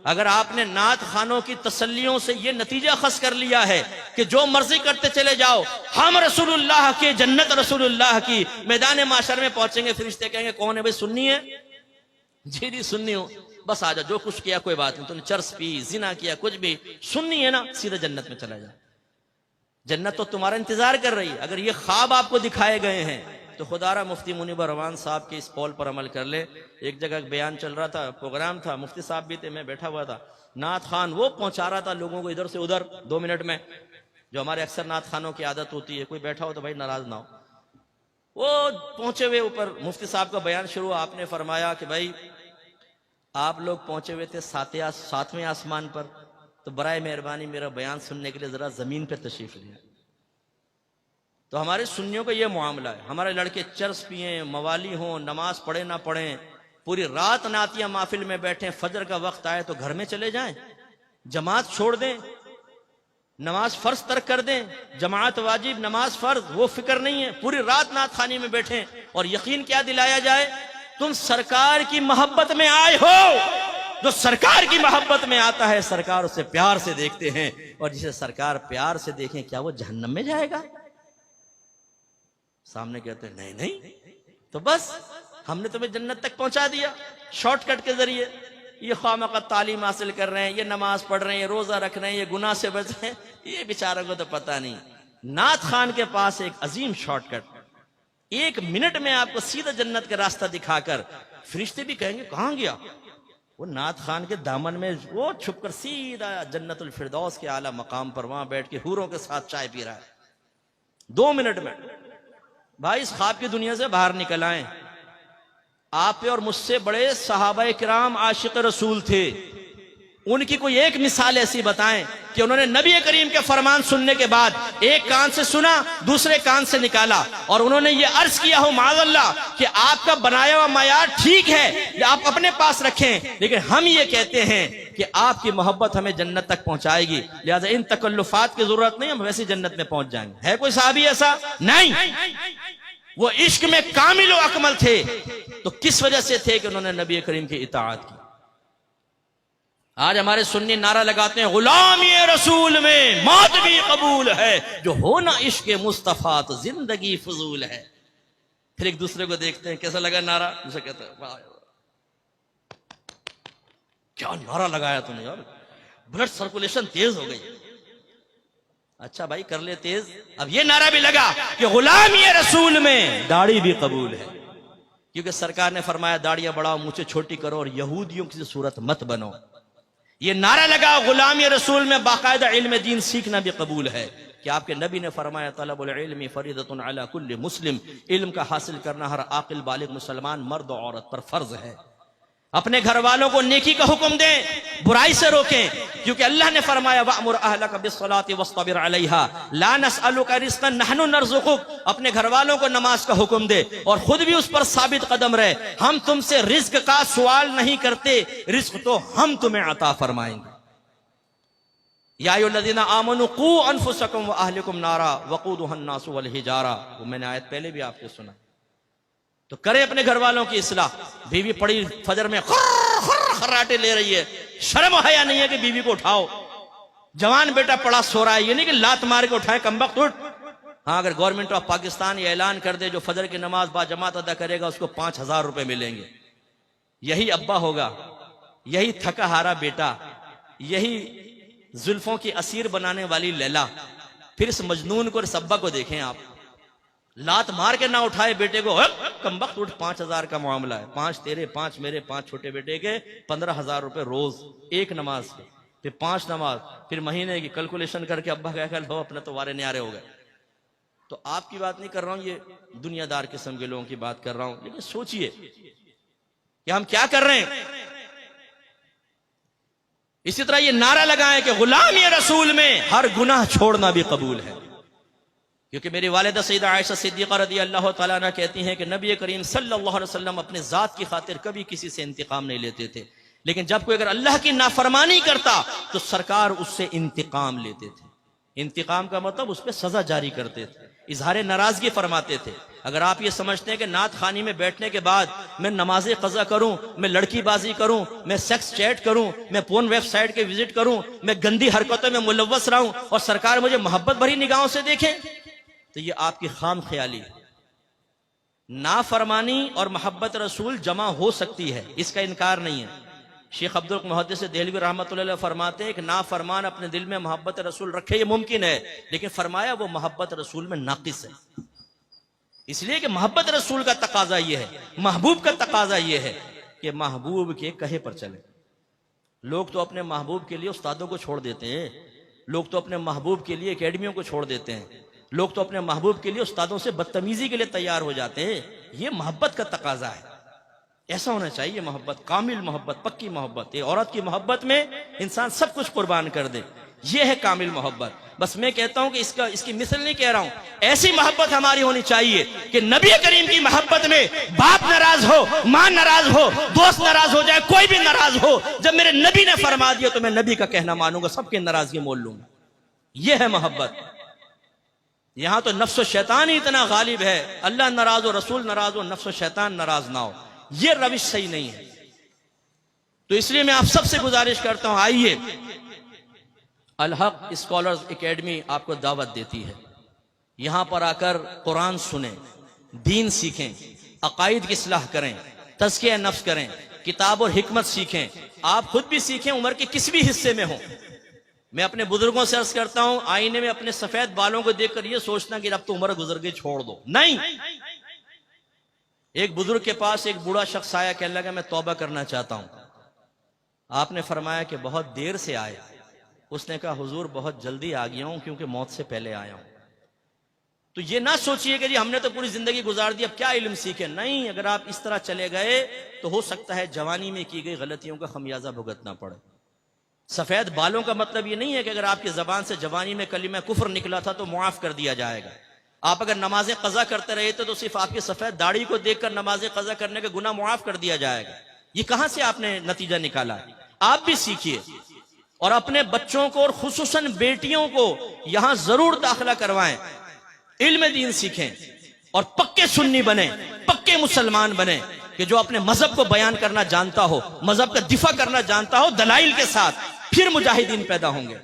अगर आपने नात खानों की तसल्लियों से ये नतीजा खस कर लिया है कि जो मर्जी करते चले जाओ, हम रसूलुल्लाह के, जन्नत रसूलुल्लाह की, मैदान माशर में पहुंचेंगे, फरिश्ते कहेंगे कौन है भाई, सुन्नी है? जी जी सुन्नी हो, बस आ जा, जो कुछ किया कोई बात नहीं, तूने चर्स पी, जिना किया, कुछ भी, सुन्नी है ना, सीधे जन्नत में चला जा। जन्नत तो तुम्हारा इंतजार कर रही है। अगर ये ख्वाब आपको दिखाए गए हैं तो खुदारा मुफ्ती मुनीब रवान साहब के इस कौल पर अमल कर ले। एक जगह बयान चल रहा था, प्रोग्राम था, मुफ्ती साहब भी थे, मैं बैठा हुआ था, नात खान वो पहुंचा रहा था लोगों को इधर से उधर 2 मिनट में, जो हमारे अक्सर नात खानों की आदत होती है, कोई बैठा हो तो भाई नाराज ना हो। वो पहुंचे हुए ऊपर मुफ्ती साहब का बयान शुरू हुआ, आपने फरमाया कि भाई आप लोग पहुंचे हुए थे 7वें आसमान पर, तो बराए मेहरबानी मेरा बयान सुनने के लिए जरा जमीन पर तशरीफ लिया। तो हमारे सुन्नियों का यह मामला है, हमारे लड़के चर्स पिए, मवाली हों, नमाज पढ़े ना पढ़ें, पूरी रात नातिया महफिल में बैठे, फजर का वक्त आए तो घर में चले जाएं, जमात छोड़ दें, नमाज फर्ज तर्क कर दें, जमात वाजिब नमाज फर्ज, वो फिक्र नहीं है, पूरी रात नात खानी में बैठे, और यकीन क्या दिलाया जाए, तुम सरकार की मोहब्बत में आए हो। जो सरकार की मोहब्बत में आता है सरकार उसे प्यार से देखते हैं, और जिसे सरकार प्यार से देखें क्या वो जहन्नम में जाएगा? सामने कहते हैं नहीं नहीं, तो बस हमने तुम्हें जन्नत तक पहुंचा दिया शॉर्टकट के जरिए। ये ख्वामका तालीम हासिल कर रहे हैं, ये नमाज पढ़ रहे हैं, ये रोजा रख रहे हैं, ये गुनाह से बच रहे हैं, ये बेचारों को तो पता नहीं। नात खान के पास एक अजीम शॉर्टकट, 1 मिनट में आपको सीधा जन्नत का रास्ता दिखाकर, फरिश्ते भी कहेंगे कहां गया वो, नात खान के दामन में वो छुपकर सीधा जन्नतुल फिरदौस के आला मकाम पर वहां बैठ के हूरों के साथ चाय पी रहा है 2 मिनट में। भाई इस ख्वाब की दुनिया से बाहर निकल आए। आप पे और मुझसे बड़े सहाबाए किराम आशिक रसूल थे, उनकी कोई एक मिसाल ऐसी बताएं कि उन्होंने नबी करीम के फरमान सुनने के बाद एक कान से सुना, दूसरे कान से निकाला, और उन्होंने ये अर्ज किया हो माज़अल्लाह कि आपका बनाया हुआ मायार ठीक है, ये आप अपने पास रखें, लेकिन हम ये कहते हैं कि आपकी मोहब्बत हमें जन्नत तक पहुंचाएगी, लिहाजा इन तकल्लुफात की जरूरत नहीं, हम वैसे जन्नत में पहुंच जाएंगे। है कोई साहबी ऐसा? नहीं। वो इश्क में कामिल व अकमल थे, तो किस वजह से थे कि उन्होंने नबी करीम की इताअत की। आज हमारे सुन्नी नारा लगाते हैं गुलामी रसूल में मौत भी कबूल है, जो हो ना इश्क मुस्तफा तो जिंदगी फजूल है। फिर एक दूसरे को देखते हैं कैसा लगा नारा, दूसरे कहते हैं वाह क्या नारा लगाया तूने यार, ब्लड सर्कुलेशन तेज हो गई। अच्छा भाई कर ले तेज। अब ये नारा भी लगा कि गुलामी रसूल में दाढ़ी भी कबूल है, क्योंकि सरकार ने फरमाया दाढ़ियां बढ़ाओ, मुझे छोटी करो, और यहूदियों की सूरत मत बनो। ये नारा लगा गुलामी रसूल में बाकायदा इल्म दीन सीखना भी कबूल है, कि आपके नबी ने फरमाया तलबुल इल्मी फरीदतुन अला कुल्ली मुस्लिम, इल्म का हासिल करना हर आकिल बालिग मुसलमान मर्द और औरत पर फर्ज है। अपने घर वालों को नेकी का हुक्म दें, बुराई से रोकें, क्योंकि अल्लाह ने फरमाया वअमुर अहलका बिस्सलाति वस्तबिर अलैहा ला नसअलुका रिज़्क़न नहनु नरज़ुकुक। अपने घर वालों को नमाज का हुक्म दे और खुद भी उस पर साबित कदम रहे। हम तुमसे रिज्क का सवाल नहीं करते, रिज्क तो हम तुम्हें अता फरमाएंगे। या अय्युहल्लज़ीना आमनू कू अनफुसकुम व अहलिकुम नारा वक़ूदुहा अन्नासु वल हिजारा। वो मैंने आयत पहले भी आपको सुना। तो करें अपने घर वालों की इस्लाह। बीवी पड़ी फजर में खर्राटे ले रही है, शर्म हया नहीं है कि बीवी को उठाओ। जवान बेटा पड़ा सो रहा है, ये नहीं कि लात मार के उठाए कमबख्त उठ। हाँ, अगर गवर्नमेंट ऑफ पाकिस्तान ये ऐलान कर दे जो फजर की नमाज बाजमात अदा करेगा उसको 5,000 रुपए मिलेंगे, यही अब्बा होगा, यही थका हारा बेटा, यही जुल्फों की असीर बनाने वाली लैला। फिर इस मजनून को और इस अब्बा को देखें आप, लात मार के ना उठाए बेटे को, कमबख्त उठ, 5,000 का मामला है, 5 तेरे 5 मेरे 5 छोटे बेटे के 15,000 रुपए रोज एक नमाज के, फिर 5 नमाज, फिर महीने की कैलकुलेशन करके अब्बा क्या कल हो अपने तो वारे न्यारे हो गए। तो आपकी बात नहीं कर रहा हूं, ये दुनियादार किस्म के लोगों की बात कर रहा हूं। लेकिन सोचिए कि हम क्या कर रहे हैं। इसी तरह ये नारा लगाएं कि गुलामी रसूल में हर गुनाह छोड़ना भी कबूल है, क्योंकि मेरी वालिदा सैयदा आयशा सिद्दीक़ा रज़ियल्लाहु तआला अन्हा कहती हैं कि नबी करीम सल्लल्लाहु अलैहि वसल्लम अपने जात की खातिर कभी किसी से इंतकाम नहीं लेते थे, लेकिन जब कोई अगर अल्लाह की नाफरमानी करता तो सरकार उससे इंतकाम लेते थे। इंतकाम का मतलब उस पर सजा जारी करते थे, इजहार नाराजगी फरमाते थे। अगर आप ये समझते हैं कि नात खानी में बैठने के बाद मैं नमाज़े कज़ा करूं, मैं लड़कीबाजी करूं, मैं सेक्स चैट करूं, मैं पोर्न वेबसाइट के विजिट करूं, मैं गंदी हरकतों में मुलव्वस रहूं और सरकार मुझे मोहब्बत भरी निगाहों से देखें, तो ये आपकी खाम ख्याली है। नाफरमानी और मोहब्बत रसूल जमा हो सकती है, इसका इनकार नहीं है। शेख अब्दुल मुहद्दिस देहलवी रहमतुल्लाह अलैह फरमाते हैं कि नाफरमान अपने दिल में मोहब्बत रसूल रखे, ये मुमकिन है, लेकिन फरमाया वो मोहब्बत रसूल में नाकिस है। इसलिए कि मोहब्बत रसूल का तकाजा ये है, महबूब का तकाजा ये है कि महबूब के कहे पर चले। लोग तो अपने महबूब के लिए उस्तादों को छोड़ देते हैं, लोग तो अपने महबूब के लिए एकेडमियों को छोड़ देते हैं, लोग तो अपने महबूब के लिए उस्तादों से बदतमीजी के लिए तैयार हो जाते हैं। ये मोहब्बत का तकाजा है, ऐसा होना चाहिए मोहब्बत, कामिल मोहब्बत, पक्की मोहब्बत। ये औरत की मोहब्बत में इंसान सब कुछ कुर्बान कर दे, ये है कामिल मोहब्बत। बस मैं कहता हूं कि इसकी मिसल नहीं कह रहा हूं, ऐसी मोहब्बत हमारी होनी चाहिए कि नबी करीम की मोहब्बत में बाप नाराज हो, मां नाराज हो, दोस्त नाराज हो जाए, कोई भी नाराज हो, जब मेरे नबी ने फरमा दिया तो मैं नबी का कहना मानूंगा, सबके नाराजगी मोल लूंगा। यह है मोहब्बत। यहां तो नफ्स शैतान ही इतना गालिब है, अल्लाह नाराज हो, रसूल नाराज हो, नफ्स शैतान नाराज ना हो, यह रविश सही नहीं है। तो इसलिए मैं आप सबसे गुजारिश करता हूं, आइए, अल हक स्कॉलर्स एकेडमी आपको दावत देती है, यहां पर आकर कुरान सुने, दीन सीखें, अकायद की इस्लाह करें, तज़किया नफ्स करें, किताब और हिकमत सीखें, आप खुद भी सीखें, उम्र के किसी भी हिस्से में हो। मैं अपने बुजुर्गों से अर्ज करता हूं, आईने में अपने सफेद बालों को देखकर यह सोचना कि अब तो उम्र गुजर गई, छोड़ दो, नहीं। एक बुजुर्ग के पास एक बूढ़ा शख्स आया, कहने लगा मैं तौबा करना चाहता हूं। आपने फरमाया कि बहुत देर से आए। उसने कहा हुजूर बहुत जल्दी आ गया हूं क्योंकि मौत से पहले आया हूं। तो ये ना सोचिए कि जी हमने तो पूरी जिंदगी गुजार दी, अब क्या इल्म सीखे, नहीं। अगर आप इस तरह चले गए तो हो सकता है जवानी में की गई गलतियों का खमियाजा भुगतना पड़े। सफेद बालों का मतलब ये नहीं है कि अगर आपकी जबान से जवानी में कलीमा कुफ्र निकला था तो मुआफ कर दिया जाएगा। आप अगर नमाजें कज़ा करते रहे थे तो सिर्फ आपकी सफेद दाढ़ी को देखकर नमाजें कज़ा करने का गुनाह मुआफ कर दिया जाएगा। ये कहां से आपने नतीजा निकाला? आप भी सीखिए और अपने बच्चों को और खुसूसन बेटियों को यहां जरूर दाखिला करवाएं, इल्म दीन सीखें और पक्के सुन्नी बने, पक्के मुसलमान बने कि जो अपने मजहब को बयान करना जानता हो, मजहब का दिफा करना जानता हो दलाइल के साथ, फिर मुजाहिदीन पैदा होंगे।